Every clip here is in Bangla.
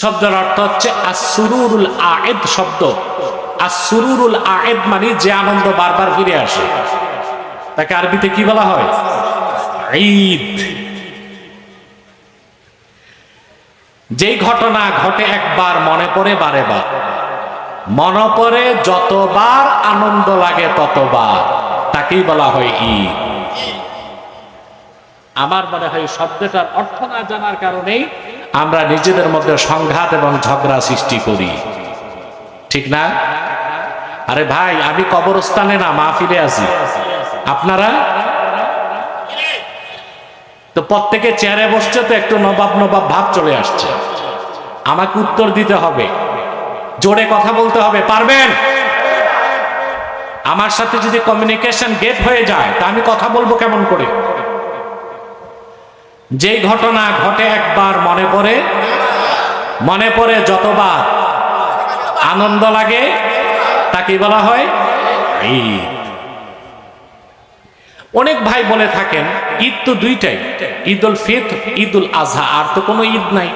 শব্দের অর্থ হচ্ছে আসরুরুল আয়েদ শব্দ। আসরুরুল আয়েদ মানে যে আনন্দ বারবার ফিরে আসে, তাকে আরবিতে কি বলা হয়? ঈদ। যেই ঘটনা ঘটে একবার মনে পড়ে বারে বার, মনে পড়ে যতবার আনন্দ লাগে ততবার, তাকেই বলা হয় ঈদ। আমার মনে হয় শব্দটার অর্থ না জানার কারণেই আমরা নিজেদের মধ্যে সংঘাত এবং ঝগড়া সৃষ্টি করি, ঠিক না? আরে ভাই, আমি কবরস্থানে না মাহফিলে আছি, আপনারা তো প্রত্যেকে চেয়ারে বসছে, তো একটু নবাব নবাব ভাব চলে আসছে। আমাকে উত্তর দিতে হবে, জোরে কথা বলতে হবে, পারবেন? আমার সাথে যদি কমিউনিকেশন গেট হয়ে যায় তা আমি কথা বলবো কেমন করে? যেই ঘটনা ঘটে একবার মনে পড়ে যতবার আনন্দ লাগে, তাকে বলা হয় ঈদ। অনেক ভাই বলে থাকেন ঈদ তো দুইটাই, ঈদুল ফিতর, ঈদুল আজহা, আর তো কোনো ঈদ নাই।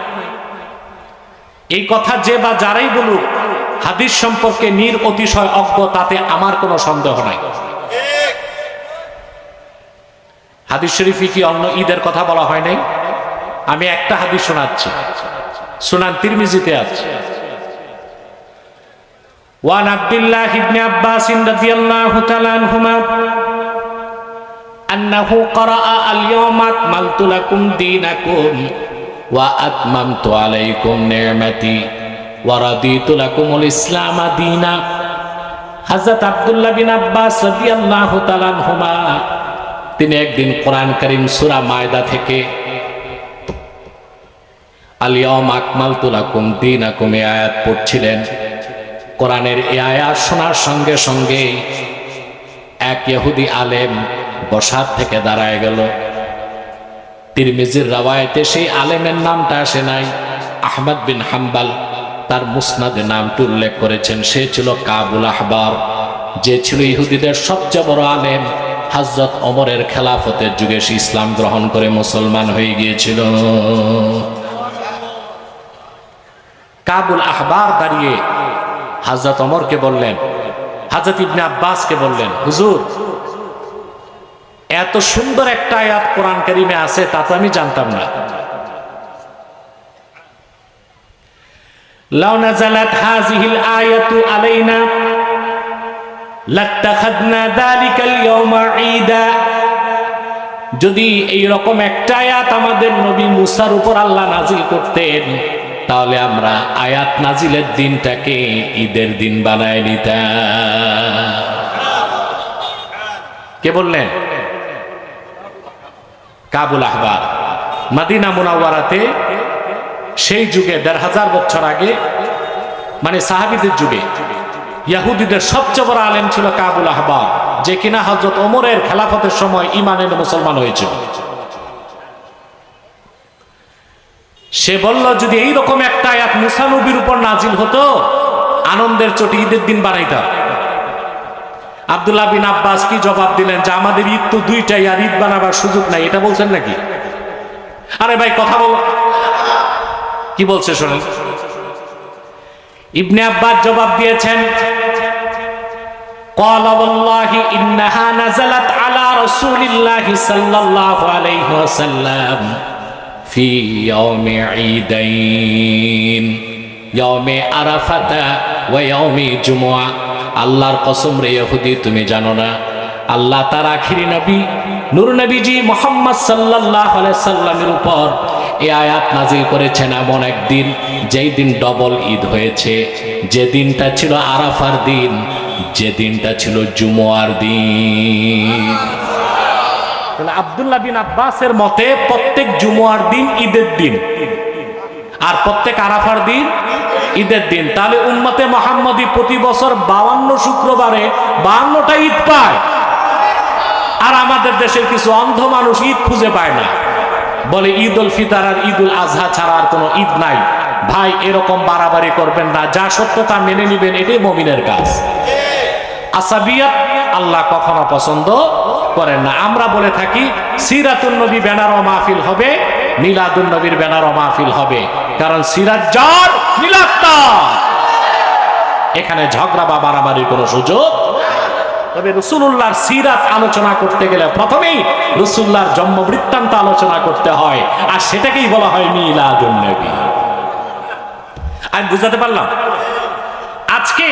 এই কথা যে বা যারাই বলুক, হাদিস সম্পর্কে অতিশয় অজ্ঞ, তাতে আমার কোনো সন্দেহ নাই। হাদিস শরীফে কি অন্য ঈদের কথা বলা হয় নাই? আমি একটা হাদিস শোনাচ্ছি, সুনান তিরমিজিতে আছে। ওয়ান আব্দুল্লাহ ইবনে আব্বাস রাদিয়াল্লাহু তাআলা আনহুমা আন্নাহু ক্বরাআ আল-ইয়াওমা আকমালতু লাকুম দীনাকুম ওয়া আতমামতু আলাইকুম নি'মাতি ওয়া রাদিতু লাকুমুল ইসলাম দীনা। হযরত আব্দুল্লাহ বিন আব্বাস রাদিয়াল্লাহু তাআলা আনহুমা তিনি একদিন কোরআন কারীম সূরা মায়দা থেকে আল-ইয়াওমা আকমালতু লাকুম দীনাকুম এই আয়াত পড়ছিলেন। কোরআনের এই আয়াত শোনার সঙ্গে সঙ্গে এক ইহুদি আলেম বসার থেকে দাঁড়ায় গেল। তিরমিজির রাওয়ায়াতে সেই আলেমের নামটা আসে নাই, আহমদ বিন হাম্বল তার মুসনাদে নামটি উল্লেখ করেছেন। সে ছিল কাবুল আহবার, যে ছিল ইহুদিদের সবচেয়ে বড় আলেম। হযরত ওমরের খেলাফতের যুগে সে ইসলাম গ্রহণ করে মুসলমান হয়ে গিয়েছিল। কাবুল আহবার দাঁড়িয়ে হযরত ওমরকে বললেন, হযরত ইবনে আব্বাসকে বললেন, হুজুর, এত সুন্দর একটা আয়াত কোরআন কারীমে আছে, তা তো আমি জানতাম না। লাউ নাযালাত হাযিহিল আয়াতু আলাইনা লাত্তাখাযনা যালিকাল ইয়াওমা ঈদা। যদি এই রকম একটা আয়াত আমাদের নবী মুসার উপর আল্লাহ নাজিল করতেন, তাহলে আমরা আয়াত নাজিলের দিনটাকে ঈদের দিন বানায় নিতাম। কে বললেন? কাবুল আহবার। মদিনা মুনাওয়ারাতে সেই যুগে ১৫০০ বছর আগে, মানে সাহাবীদের যুগে, ইহুদিদের সবচেয়ে বড় আলেম ছিল কাবুল আহবার, যে কিনা হযরত ওমরের খেলাফতের সময় ঈমান এনে মুসলমান হয়েছিল। সে বলল, যদি এইরকম একটা আয়াত মুসা নবীর উপর নাজিল হতো, আনন্দের চোটে ঈদের দিন বানাইতাম। আব্দুল্লাহ বিন আব্বাস কি জবাব দিলেন যে আমাদের ঈদ তো দুইটাই, আর ঈদ বানাবার সুযোগ নাই, এটা বলছেন নাকি? আরে ভাই কথা বল, কি বলছে শোনেন। ইবনে আব্বাস জবাব দিয়েছেন, ক্বালা ওয়াল্লাহি ইন্নাহা নাযালাত আলা রাসূলিল্লাহি সাল্লাল্লাহু আলাইহি ওয়াসাল্লাম ফি ইয়াউমি ঈদাইন, ইয়াউমে আরাফাতা ওয়া ইয়াউমি জুমআ। আল্লাহর কসম রে ইহুদি, তুমি জানো না আল্লাহ তার আখিরি নবী নূর নবীজি মুহাম্মদ সাল্লাল্লাহু আলাইহি সাল্লামের উপর এই আয়াত নাজিল করেছেন এমন একদিন, যেই দিন ডবল ঈদ হয়েছে, যে দিনটা ছিল আরাফার দিন, যে দিনটা ছিল জুমআর দিন। আব্দুল্লাহ বিন আব্বাসের মতে প্রত্যেক জুমআর দিন ঈদের দিন, আর প্রত্যেক আরাফার দিন ঈদের দিন। তাহলে উম্মতে মুহাম্মদী প্রতি বছর 52 শুক্রবারে 52টা ঈদ পায়, আর আমাদের দেশের কিছু অন্ধ মানুষ ঈদ খুঁজে পায় না, বলে ঈদুল ফিতর আর ঈদুল আজহা ছাড়া আর কোনো ঈদ নাই। ভাই, এরকম বাড়াবাড়ি করবেন না, যা সত্য তা মেনে নিবেন, এটাই মুমিনের কাজ। আসাবিয়াত আল্লাহ কখনো পছন্দ করেন না। আমরা বলে থাকি সিরাতুন নবী ব্যানার ও মাহফিল হবে, মিলাদুন নবীর ব্যানার ও মাহফিল হবে। কারণ সিরাত যার মিলাদ তার। এখানে ঝগড়া বা মারামারির কোনো সুযোগ। তবে রাসূলুল্লাহর সিরাত আলোচনা করতে গেলে প্রথমেই রাসূলুল্লাহর জন্ম বৃত্তান্ত আলোচনা করতে হয়, আর সেটাকেই বলা হয় মিলাদুন নবী। আমি বুঝাতে পারলাম? আজকে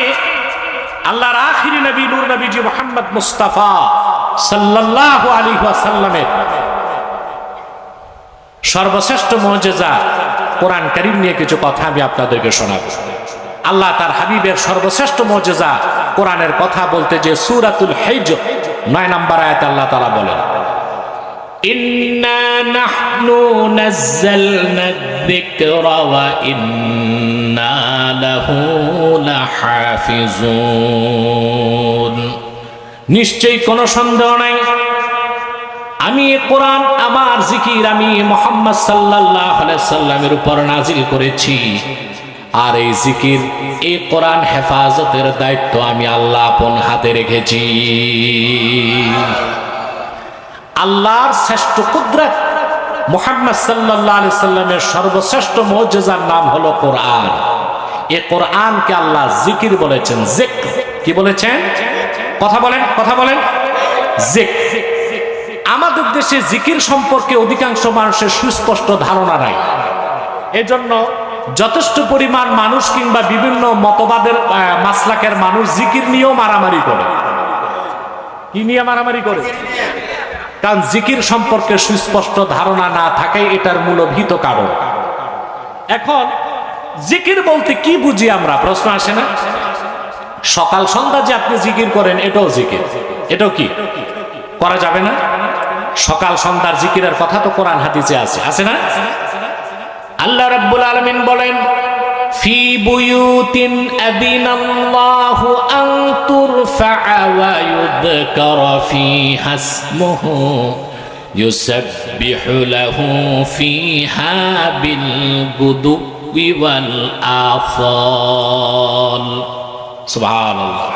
আল্লাহর আখিরি নবী নূর নবীজি মুহাম্মদ মুস্তাফা সাল্লাল্লাহু আলাইহি ওয়াসাল্লামের সর্বশ্রেষ্ঠ মুজিজা কোরআন কারীম নিয়ে কিছু কথা আমি আপনাদেরকে শোনাবো। আল্লাহ তার হাবিবের সর্বশ্রেষ্ঠ মুজিজা কোরআনের কথা বলতে যে সূরাতুল হিজর 9 নম্বর আয়াতে আল্লাহ তাআলা বলেন, ইন্না নাহনু নাযালনা যিকরা ওয়া ইন্না লাহু লাহাফিজুন। নিশ্চয়ই কোনো সন্দেহ নাই, আমি এই কোরআন আমার জিকির আমি মুহাম্মদ সাল্লাল্লাহু আলাইহি সাল্লামের উপর নাজিল করেছি, আর এই জিকির এই কোরআন হেফাজতের দায়িত্ব আমি আল্লাহ আপন হাতে রেখেছি। আল্লাহর শ্রেষ্ঠ কুদরত মুহাম্মদ সাল্লাল্লাহু আলাইহি সাল্লামের সর্বশ্রেষ্ঠ মুজিজার নাম হলো কোরআন। এই কোরআনকে আল্লাহ জিকির বলেছেন। জিক্র কি বলেছেন? কথা বলেন জিক্র। আমাদের দেশে জিকির সম্পর্কে অধিকাংশ মানুষের সুস্পষ্ট ধারণা নাই। এজন্য যথেষ্ট পরিমাণ মানুষ কিংবা বিভিন্ন মতবাদের মাসলাকের মানুষ জিকির নিয়েও মারামারি করে। কি নিয়ে মারামারি করে? কারণ জিকির সম্পর্কে সুস্পষ্ট ধারণা না থাকে, এটার মূলভূত কারণ। এখন জিকির বলতে কি বুঝি আমরা? প্রশ্ন আসে না? সকাল সন্ধ্যা যে আপনি জিকির করেন এটাও জিকির, এটাও কি করা যাবে না? সকাল সন্ধ্যার জিকিরের কথা তো কোরআন হাদিসে আছে না? আল্লাহ রাব্বুল আলামিন বলেন, ফি বুয়ুতিন আযিনাল্লাহু আন তুরফা ওয়া ইউযকারা ফিহা ইসমুহু ইউসাব্বিহু লাহু ফিহা বিল গুদুবি ওয়াল আসাল। সুবহানাল্লাহ।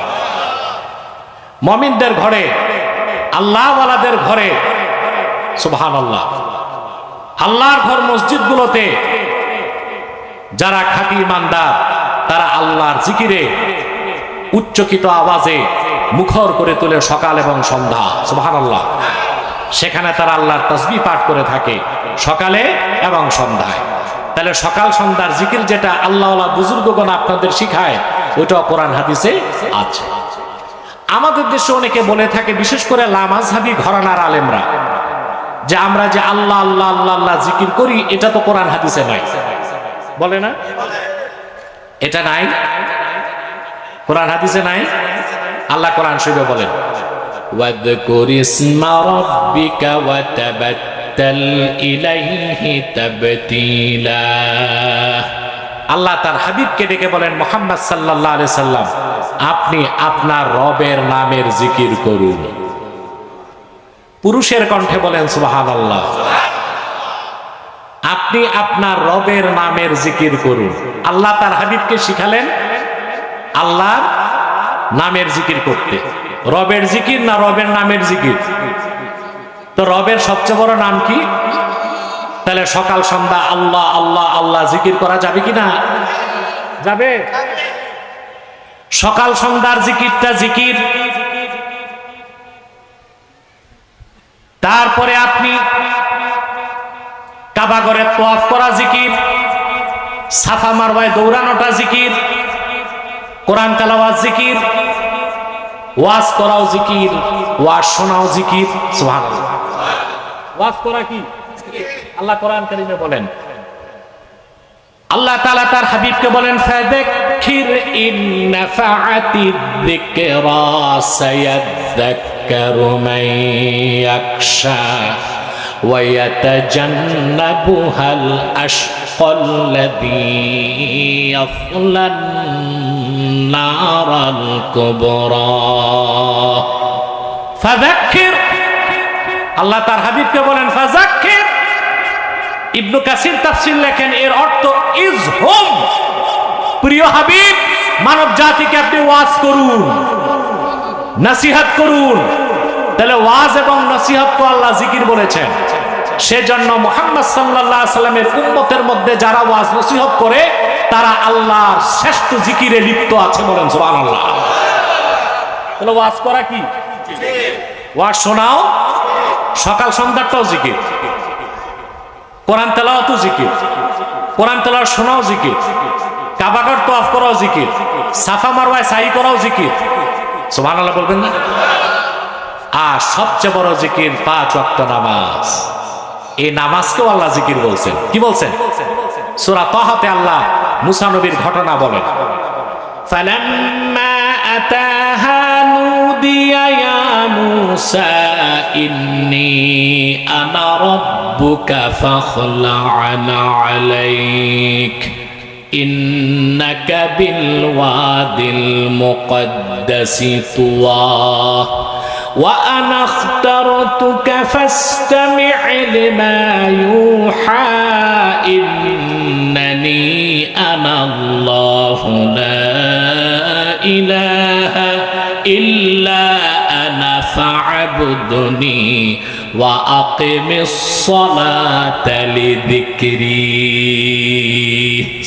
মুমিনদের ঘরে, আল্লাহওয়ালাদের ঘরে, সুবহানাল্লাহ, আল্লাহর ঘর মসজিদগুলোতে যারা খাঁটি ইমানদার তারা আল্লাহর জিকিরে উচ্চকিত আওয়াজে মুখর করে তোলে সকাল এবং সন্ধ্যা। সুবহানাল্লাহ। সেখানে তারা আল্লাহর তাসবিহ পাঠ করে থাকে সকালে এবং সন্ধ্যায়। তাহলে সকাল সন্ধ্যার জিকির যেটা আল্লাহওয়ালা বুজুর্গগণ আপনাদের শিখায়, ওইটা কোরআন হাদিসে আছে। আমাদের দেশে অনেকে বলে থাকে, বিশেষ করে লামাযহাবী ঘরানার আলেমরা, যে আমরা যে আল্লাহ আল্লাহ আল্লাহ আল্লাহ জিকির করি এটা তো কোরআন হাদিসে নাই। বলে না? এটা নাই, কোরআন হাদিসে নাই। আল্লাহ কোরআন শরীফে বলেন, ওয়াযকুর ইসমা রাব্বিকা ওয়া তাবাত্তাল ইলাইহি তাবতীলা। আল্লাহ তার হাবিবকে ডেকে বলেন, মুহাম্মদ সাল্লাল্লাহু আলাইহি সাল্লাম, আপনি আপনার রবের নামের জিকির করুন। পুরুষের কণ্ঠে বলেন সুবহানাল্লাহ। আপনি আপনার রবের নামের জিকির করুন। আল্লাহ তার হাবিবকে শিখালেন আল্লাহর নামের জিকির করতে। রবের জিকির না রবের নামের জিকির? তো রবের সবচেয়ে বড় নাম কি? তাহলে সকাল সন্ধ্যা আল্লাহ আল্লাহ আল্লাহ জিকির করা যাবে কি না? যাবে। সকাল সন্ধ্যার জিকিরটা জিকির। তারপরে আপনি কাবা ঘরে তওয়াফ করা জিকির, সাফা মারওয়ায় দৌড়ানোটা জিকির, কোরআন তেলাওয়াত জিকির, ওয়াজ করাও জিকির, ওয়াজ শোনাও জিকির। সুবহানাল্লাহ। ওয়াজ করা কি? আল্লাহ কোরআন কারীমে বলেন, আল্লাহ তাআলা তার হাবিবকে বলেন, ফাযাক্কির ইন নাফাআতিয যিকরা সায়াযাক্কারু মান ইয়াখশা ওয়া ইয়াতাজান্নাবুহাল আশকাল্লাযী ইয়াসলান নারাল কুবরা। ফাযাক্কির, আল্লাহ তার হাবিবকে বলেন ফাযাক্কির। ইবনে কাসির তাফসীর লেখেন, এর অর্থ ইজ হোম, প্রিয় হাবিব মানব জাতিকে আপনি ওয়াজ করুন, নসিহত করুন। তাহলে ওয়াজ এবং নসিহত তো আল্লাহ জিকির বলেছেন। সেজন্য মুহাম্মদ সাল্লাল্লাহু আলাইহি সাল্লামের উম্মতের মধ্যে যারা ওয়াজ নসিহত করে তারা আল্লাহর শ্রেষ্ঠ জিকিরে লিপ্ত আছে, বলেন সুবহানাল্লাহ। তাহলে ওয়াজ করা কি? ওয়াজ শোনাও, সকাল সন্ধ্যাটাও জিকির, কোরআন তেলাওয়াতও জিকির, কোরআন তেলাওয়াত শোনাও জিকির, কাবাগর তওয়াফ করাও জিকির, সাফা মারওয়ায় সাই করাও জিকির, সুবহানাল্লাহ বলবেন না? আর সবচেয়ে বড় জিকির 5 ওয়াক্ত নামাজ। এই নামাজকেও আল্লাহ জিকির বলছেন। কি বলছেন? সূরা তাহাতে আল্লাহ মুসা নবীর ঘটনা বলেন, ফালাম্মা আতাহা নুদিয়া ইয়া মুসা ইন্নী আনা রাব্বুকা ফাখলা'না আলাইক ইন্নাকা বিল ওয়াদিল মুকদ্দাসি তুওয়া وأنا اخترتك فاستمع لما يوحى إنني أنا الله لا إله إلا أنا فاعبدني وأقم الصلاة لذكري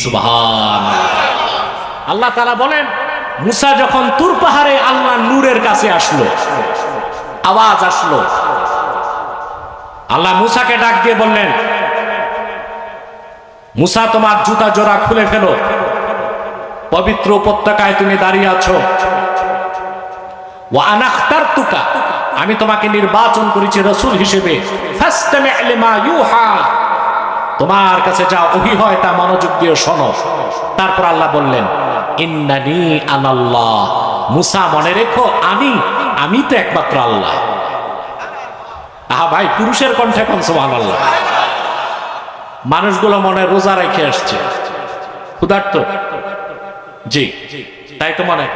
سبحان الله تعالى বলেন, মুসা যখন তুর পাহাড়ে আল্লাহ নূরের কাছে আসলো, আওয়াজ আসলো, আল্লাহ মুসাকে ডাক দিয়ে বললেন, মুসা তোমার জুতা জোড়া খুলে ফেলো, পবিত্র উপত্যকায় তুমি দাঁড়িয়ে আছো, ওয়া আনা আখতারতুকা, আমি তোমাকে নির্বাচন করেছি রাসূল হিসেবে, ফাসতামি' লিমা ইউহা, তোমার কাছে যা ওহী হয় তা মনোযোগ দিয়ে শোনো। তারপর আল্লাহ বললেন, ইন্নানি আনাল্লাহ, মুসা মনে রেখো আমি তো একমাত্র আল্লাহ। আহা ভাই, পুরুষের কণ্ঠে কোন সুবহানাল্লাহ। মানুষগুলো মনে রোজা রেখে আসছে, ক্ষুধার্ত, জি তাই তো মনে,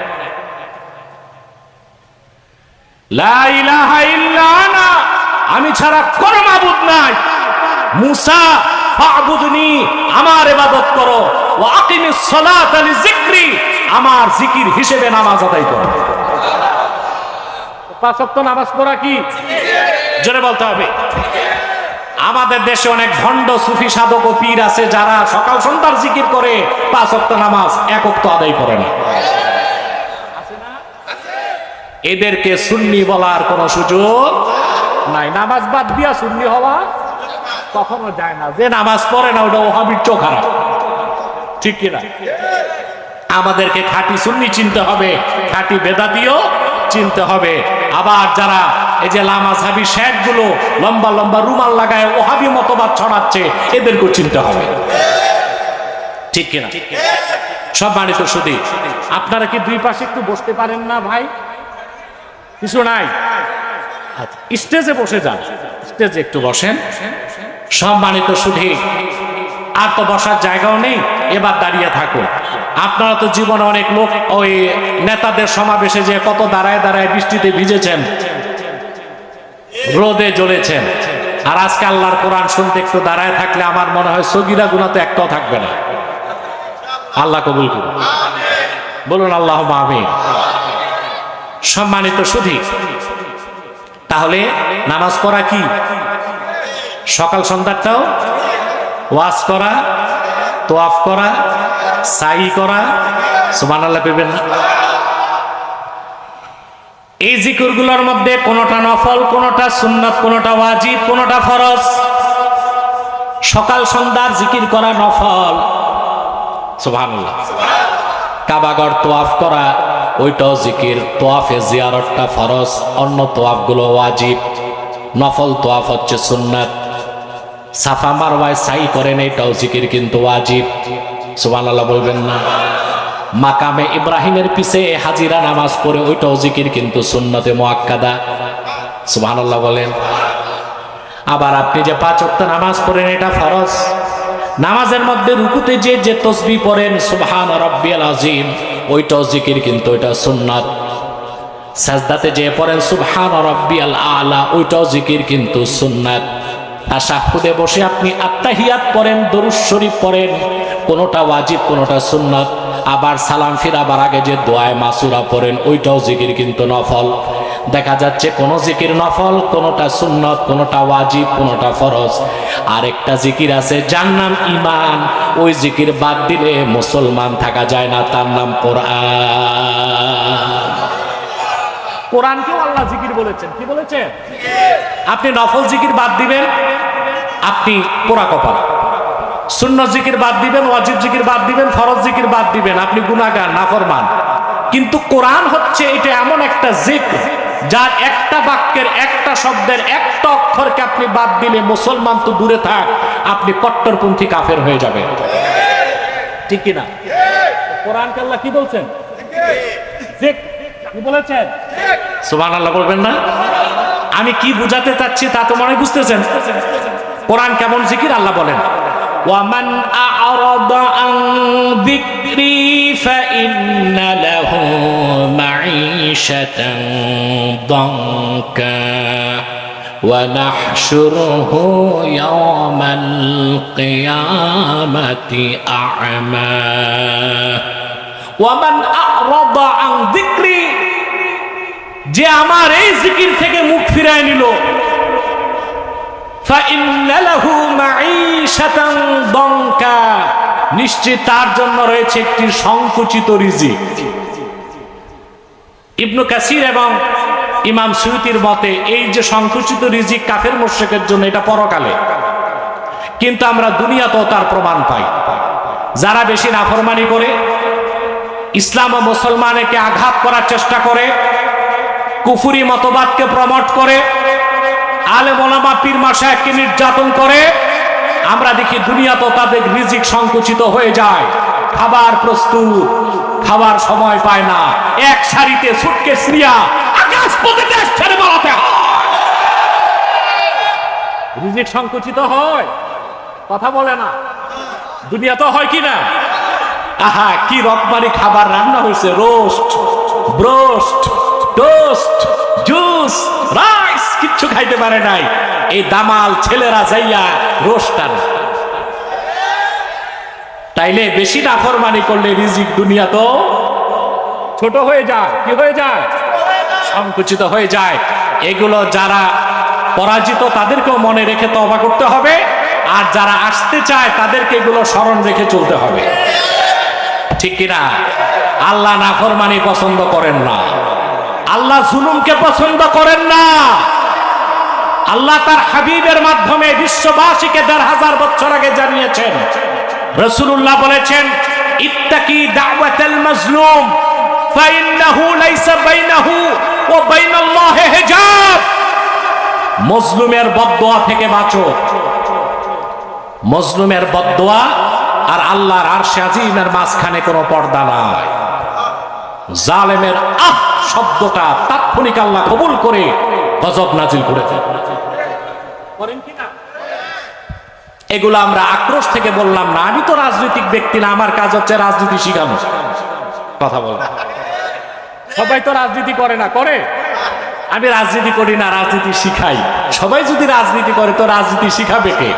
লা ইলাহা ইল্লা আনা, আমি ছাড়া কোনো মাবুদ নাই। মুসা ফা'বুদনি, আমার ইবাদত করো, ওয়া আকিমিস সালাতা লিযিকরি, আমার জিকির হিসেবে নামাজ আদায় করো। 5 ওয়াক্ত নামাজ পড়া কি? জোরে বলতে হবে। আমাদের দেশে অনেক ভণ্ড সুফি সাধক ও পীর আছে যারা সকাল সন্ধ্যার জিকির করে, 5 ওয়াক্ত নামাজ 1 ওয়াক্ত আদায় করে না। এদেরকে সুন্নি বলার কোনো সুযোগ নাই। নামাজ বাদ দিয়া সুন্নি হওয়া কখনো যায় না। যে নামাজ পড়ে না ওটা ওহাবির চোখ খারাপ, ঠিক কিনা? আমাদেরকে খাঁটি সুন্নি চিনতে হবে, খাঁটি বেদাতিও চিনতে হবে। আবার যারা এই যে লামাযহাবী শেখ গুলো লম্বা লম্বা রুমাল লাগায় ওহাবি মতবাদ ছড়াচ্ছে, এদেরকেও চিনতে হবে, ঠিক কিনা? সম্মানিত সুধী, আপনারা কি দুই পাশে একটু বসতে পারেন না ভাই? কিছু নাই, স্টেজে বসে যান, স্টেজে একটু বসেন। সম্মানিত সুধী, আর তো বসার জায়গাও নেই, এবার দাঁড়িয়ে থাকুন। আপনারা তো জীবনে অনেক লোক ওই নেতাদের সমাবেশে যে কত দাঁড়ায় দাঁড়ায় বৃষ্টিতে ভিজেছেন, রোদে জ্বলেছেন, আর আজকে আল্লাহর কোরআন শুনতে একটু দাঁড়ায় থাকলে আমার মনে হয় সগীরা গুনাহ তো একটাও থাকবে না। আল্লাহ কবুল করুন, বলুন আল্লাহুম্মা আমিন। সম্মানিত সুধী, তাহলে নামাজ পড়া কি? সকাল সন্ধ্যাটাও ওয়াজ করা, তোয়াফ করা, সাই করা, সুবহানাল্লাহ পেবেন না? এই জিকিরগুলোর মধ্যে কোনটা নফল, কোনটা সুন্নাত, কোনটা ওয়াজিব, কোনটা ফরজ। সকাল সন্ধ্যার জিকির করা নফল, সুবহানাল্লাহ। কাবাগর তোয়াফ করা ওইটাও জিকির, তোয়াফে জিয়ারতটা ফরজ, অন্য তোয়াফ গুলো ওয়াজিব, নফল তোয়াফ হচ্ছে সুন্নাত। সাফা মারওয়ায় সাই করেন, এটাও জিকির কিন্তু ওয়াজিব, সুবহানাল্লাহ বলবেন না? মাকামে ইব্রাহিমের পিছে হাজিরা নামাজ পড়ে ওইটাও জিকির কিন্তু সুন্নতে মুআক্কাদা, সুবহানাল্লাহ বলেন। আবার আপনি যে 5 ওয়াক্ত নামাজ পড়েন এটা ফরজ। নামাজের মধ্যে রুকুতে যে তাসবিহ পড়েন সুবহান রাব্বিয়াল আযীম, ওইটাও জিকির কিন্তু ওইটা সুন্নাত। সাজদাতে যে পড়েন সুবহান রাব্বিয়াল আ'লা, ওইটাও জিকির কিন্তু সুন্নাত। তাশাহুদে বসে আপনি আত্তাহিয়াত পড়েন, দরুদ শরীফ পড়েন, কোনটা ওয়াজিব কোনটা সুন্নাত। আবার সালাম ফিরাবার আগে যে দোয়ায়ে মাসুরা পড়েন ওইটাও জিকির কিন্তু নফল। দেখা যাচ্ছে কোন জিকির নফল, কোনটা সুন্নত, কোনটা ওয়াজিব, কোনটা ফরজ। আরেকটা জিকির আছে যার নাম ঈমান, ওই জিকির বাদ দিলে মুসলমান থাকা যায় না, তার নাম কোরআন। কোরআনকেও আল্লাহ জিকির বলেছেন। কি বলেছেন? আপনি নফল জিকির বাদ দিবেন, আপনি পোড়া কপাল। সুন্নত জিকির বাদ দিবেন, ওয়াজিব জিকির বাদ দিবেন, ফরজ জিকির বাদ দিবেন, আপনি গুনাহগার, নাফরমান। কিন্তু কোরআন হচ্ছে এটা এমন একটা জিকির যার একটা বাক্যের, একটা শব্দের, একটা অক্ষরকে আপনি বাদ দিলে মুসলমান তো দূরে থাক, আপনি কট্টরপন্থী কাফের হয়ে যাবেন। ঠিক কিনা? কোরআনকে আল্লাহ কি বলছেন? কি বলেছেন? সুবহানাল্লাহ বলবেন না? আমি কি বুঝাতে চাচ্ছি তা তো মনে বুঝতেছেন। কোরআন কেমন জিকির আল্লাহ বলেন, ওয়ামান আ'রাদা আন যিকরি ফাইন্না লাহু মাঈশাতান দানকা ওয়া নাহশুরুহু ইয়াওমাল কিয়ামাতি আ'মা। ওয়ামান আ'রাদা আন যিকরি, যে আমার এই জিকির থেকে মুখ ফিরায় নিল, ফাইন্না লাহু মাঈশাতান দানকা, নিশ্চয় তার জন্য রয়েছে একটি সংকুচিত রিজিক। ইবনে কাসির এবং ইমাম সুয়ুতির মতে এই যে সংকুচিত রিজিক কাফের মুশরিকের জন্য, এটা পরকালে। কিন্তু আমরা দুনিয়াতেও তার প্রমাণ পাই। যারা বেশি নাফরমানি করে, ইসলাম ও মুসলমানকে আঘাত করার চেষ্টা করে, কুফরি মতবাদকে প্রমোট করে, আলেম ওলামা পীর মাশায়েখকে নির্যাতন করে, আমরা দেখি দুনিয়াতে তাদের রিজিক সংকুচিত হয়ে যায়। খাবার প্রস্তুত, খাবার সময় পায় না, এক সারিতে সুটকেস নিয়ে আকাশ পথে দেশ ছেড়ে বেড়াতে হয়। রিজিক সংকুচিত হয়, কথা বলে না। দুনিয়াতে হয় কি না? আহা, কি রকমারি খাবার রান্না হয়েছে, roast, broast, toast, juice, rice, কিচ্ছু খাইতে পারে নাই। এই দামাল ছেলেরা যাইয়া রোস্ট আনে। তাইলে বেশি নাফরমানি করলে রিজিক দুনিয়া তো ছোট হয়ে যায়। কি হয়ে যায়? সংকুচিত হয়ে যায়। এগুলো যারা পরাজিত তাদেরকেও মনে রেখে তওবা করতে হবে, আর যারা আসতে চায় তাদেরকে এগুলো স্মরণ রেখে চলতে হবে। ঠিক কিনা? আল্লাহ নাফরমানি পছন্দ করেন না, আল্লাহ জুলুমকে পছন্দ করেন না। আল্লাহ তার হাবিবের মাধ্যমে বিশ্ববাসীকে ১৫০০ বছর আগে জানিয়েছেন। রাসূলুল্লাহ বলেছেন, ইত্তাকি দাওয়াতাল মাজলুম ফাইন্নাহু লাইসা বাইনাহু ওয়া বাইনাল্লাহি হিজাব। মজলুমের বদদোয়া থেকে বাঁচো। মজলুমের বদদোয়া আর আল্লাহর আরশে আজিমের মাঝখানে কোনো পর্দা নাই। জালেমের আহ শব্দটা তাৎক্ষণিক আল্লাহ কবুল করে গজব নাজিল করেছেন। করেন কিনা? এগুলো আমরা আক্রোশ থেকে বললাম না। আমি তো রাজনৈতিক ব্যক্তি না, আমার কাজ হচ্ছে রাজনীতি শিখানো। কথা বল, সবাই তো রাজনীতি করে না, করে? আমি রাজনীতি করি না, রাজনীতি শিখাই। সবাই যদি রাজনীতি করে তো রাজনীতি শিখাবে কে?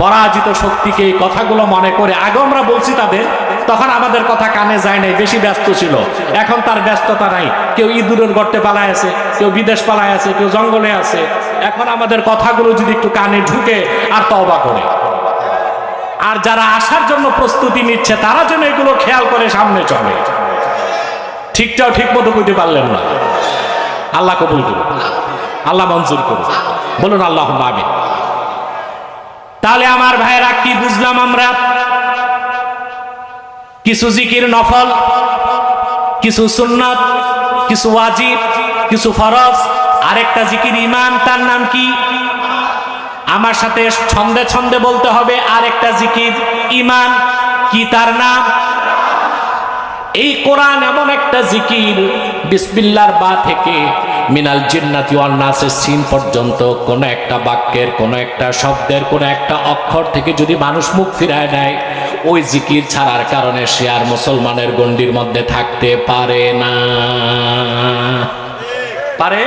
পরাজিত শক্তিকে এই কথাগুলো মনে করে আগে আমরা বলছি তাদের, তখন আমাদের কথা কানে যায় নাই, বেশি ব্যস্ত ছিল। এখন তার ব্যস্ততা নাই, কেউ ইঁদুরের গর্তে পালায় আছে, কেউ বিদেশ পালায় আছে, কেউ জঙ্গলে আছে। এখন আমাদের কথাগুলো যদি একটু কানে ঢুকে আর তওবা করে, আর যারা আসার জন্য প্রস্তুতি নিচ্ছে তারা যেন এগুলো খেয়াল করে সামনে চলে। ঠিকটাও ঠিক মতো কইতে পারলেন না। আল্লাহ কবুল করুন, আল্লাহ মঞ্জুর করুন, বলুন আল্লাহুম্মা আমিন। তাহলে আমার ভাইরা কি বুঝলাম আমরা? কিছু জিকির নফল, কিছু সুন্নাত, কিছু ওয়াজিব, কিছু ফরজ, আরেকটা জিকির ঈমান। তার নাম কি? আমার সাথে ছন্দে ছন্দে বলতে হবে। আরেকটা জিকির ঈমান, কি তার নাম? এই কোরআন এমন একটা জিকির, বিসমিল্লাহর বা থেকে মিনাল জিন্নাতি ওয়ান নাসের সিন পর্যন্ত কোন একটা বাক্যের, কোন একটা শব্দের, কোন একটা অক্ষর থেকে যদি মানুষ মুখ ফিরায় নেয়, ওই জিকির ছাড়ার কারণে সে আর মুসলমানের গণ্ডির মধ্যে থাকতে পারে না। পারে?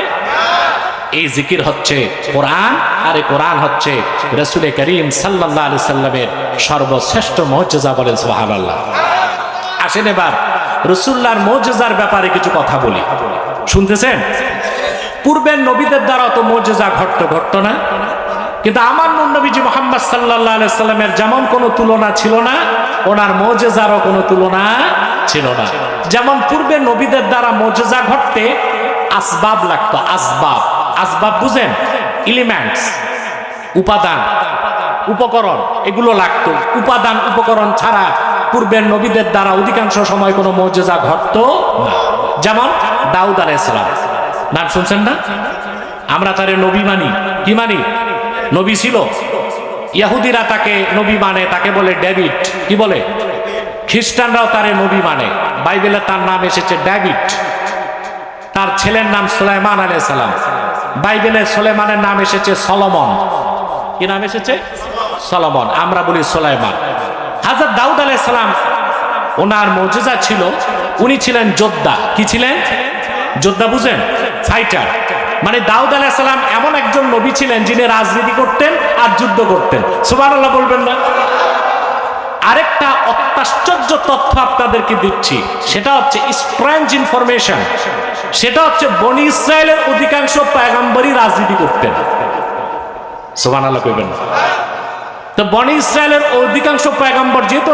এই জিকির হচ্ছে কোরআন, আর এই কোরআন হচ্ছে রাসূল করিম সাল্লাল্লাহু আলাইহি সাল্লামের সর্বশ্রেষ্ঠ মুজিজা। বলেন সুবহানাল্লাহ। আসেন এবার রাসূলুল্লাহর মুজিজার ব্যাপারে কিছু কথা বলি, শুনতেছেন? পূর্বের নবীদের দ্বারা তো মুজিজা ঘটতো না, কিন্তু আমার নবীজি মুহাম্মদ সাল্লাল্লাহু আলাইহি সাল্লামের যেমন কোনো তুলনা ছিল না, ওনার মুজিজারও কোনো তুলনা ছিল না। যেমন পূর্বের নবীদের দ্বারা মুজিজা ঘটতে আসবাব লাগতো, আসবাব বুঝেন, এলিমেন্টস, উপাদান, উপকরণ, এগুলো লাগতো। উপাদান উপকরণ ছাড়া পূর্বের নবীদের দ্বারা অধিকাংশ সময় কোনো মুজিজা ঘটতো না। যেমন দাউদ আলাইহিস সালাম, নাম শুনছেন না? আমরা তারে নবী মানি, কি মানি? নবী ছিল। ইহুদিরা তাকে নবী মানে, তাকে বলে ডেভিড, কি বলে? খ্রিস্টানরাও তারে নবী মানে, বাইবেলে তার নাম এসেছে ডেভিড। তার ছেলের নাম সুলাইমান আলাইহিস সালাম, বাইবেলে সুলাইমানের নাম এসেছে সলোমন। কি নাম এসেছে? সলোমন, আমরা বলি সুলাইমান। হযরত দাউদ আলাইহিস সালাম, ওনার মুজিজা ছিল, উনি ছিলেন যোদ্ধা। কি ছিলেন? যোদ্ধা, বুঝেন? ফাইটার। মানে দাউদ আলাইহিস সালাম এমন একজন নবী ছিলেন যিনি রাজনীতি করতেন আর যুদ্ধ করতেন। সুবহানাল্লাহ বলবেন না? আরেকটা অত্যাশ্চর্য তথ্য আপনাদেরকে দিচ্ছি, সেটা হচ্ছে স্ট্রেঞ্জ ইনফরমেশন। সেটা হচ্ছে বনি ইসরায়েলের অধিকাংশ পয়গম্বরই রাজনীতি করতেন। সুবহানাল্লাহ কইবেন না? তো বনি ইসরায়েলের অধিকাংশ পয়গম্বর যেহেতু